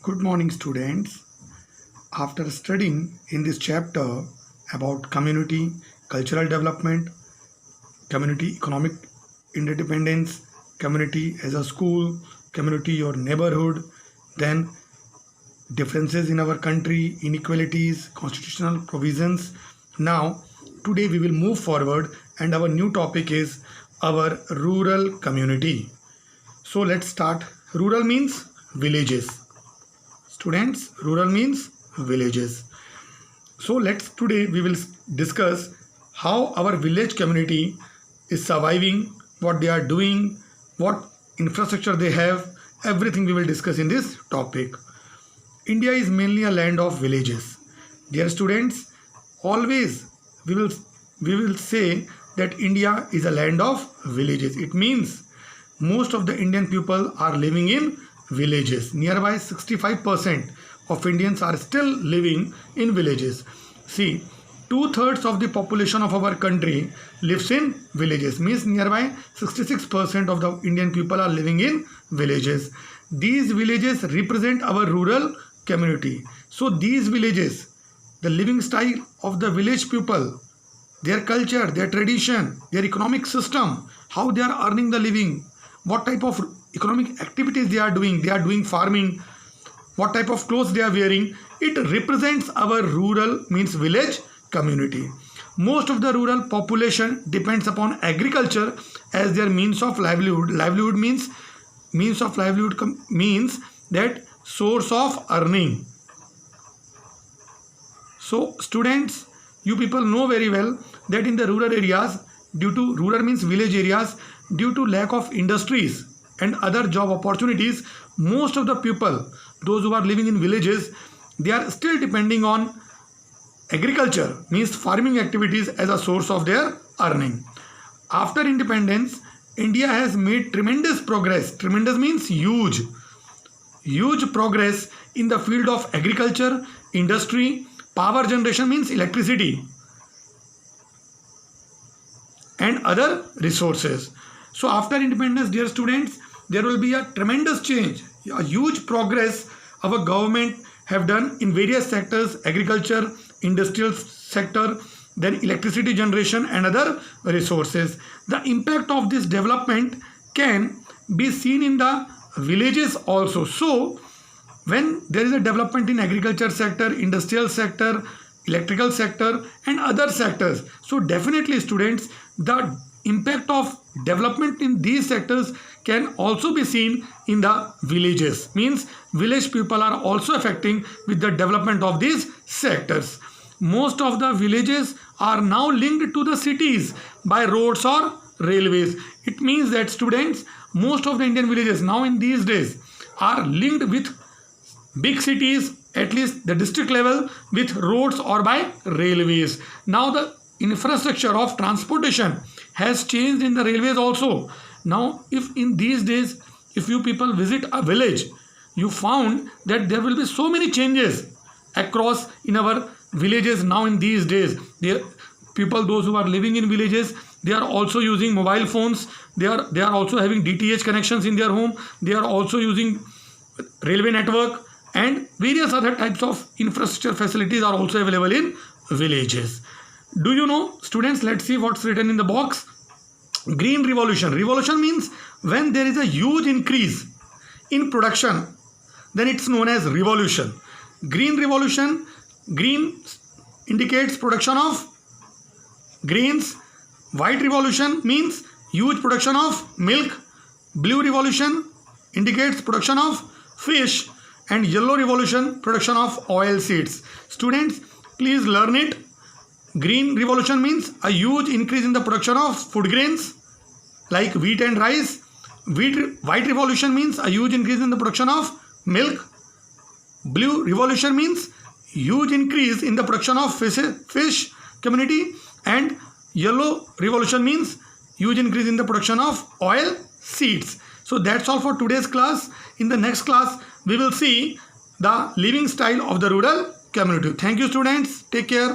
Good morning, students. After studying in this chapter about community, cultural development, community economic interdependence, community as a school, community your neighborhood, then differences in our country, inequalities, constitutional provisions. Now, today we will move forward and our new topic is our rural community. So let's start. Rural means villages. Students, rural means villages. So today we will discuss how our village community is surviving, what they are doing, what infrastructure they have, everything we will discuss in this topic. India is mainly a land of villages. Dear students, always we will say that India is a land of villages. It means most of the Indian people are living in villages. Nearby 65% of Indians are still living in villages. See, 2/3 of the population of our country lives in villages. Means nearby 66% of the Indian people are living in villages. These villages represent our rural community. So these villages, the living style of the village people, their culture, their tradition, their economic system, how they are earning the living, what type of economic activities they are doing farming, what type of clothes they are wearing, it represents our rural means village community. Most of the rural population depends upon agriculture as their means of livelihood. Means of livelihood means that source of earning. So students, you people know very well that in the rural areas, rural means village areas, due to lack of industries and other job opportunities, most of the people, those who are living in villages, they are still depending on agriculture, means farming activities as a source of their earning. After independence, India has made tremendous progress. Tremendous means huge progress in the field of agriculture, industry, power generation means electricity, and other resources. So after independence, dear students, there will be a tremendous change, a huge progress our government have done in various sectors: agriculture, industrial sector, then electricity generation and other resources. The impact of this development can be seen in the villages also. So when there is a development in agriculture sector, industrial sector, electrical sector and other sectors, so definitely students, the impact of development in these sectors can also be seen in the villages. Means village people are also affecting with the development of these sectors. Most of the villages are now linked to the cities by roads or railways. It means that students, most of the Indian villages now in these days are linked with big cities, at least the district level, with roads or by railways. Now the infrastructure of transportation has changed in the railways also. Now if in these days, if you people visit a village, you found that there will be so many changes across in our villages now in these days. Those who are living in villages, they are also using mobile phones, they are also having DTH connections in their home, they are also using railway network and various other types of infrastructure facilities are also available in villages. Do you know, students, let's see what's written in the box. Green revolution. Revolution means when there is a huge increase in production, then it's known as revolution. Green revolution, green indicates production of grains. White revolution means huge production of milk. Blue revolution indicates production of fish. And yellow revolution, production of oil seeds. Students, please learn it. Green revolution means a huge increase in the production of food grains like wheat and rice. White revolution means a huge increase in the production of milk. Blue revolution means huge increase in the production of fish community. And yellow revolution means huge increase in the production of oil seeds. So that's all for today's class. In the next class, we will see the living style of the rural community. Thank you, students. Take care.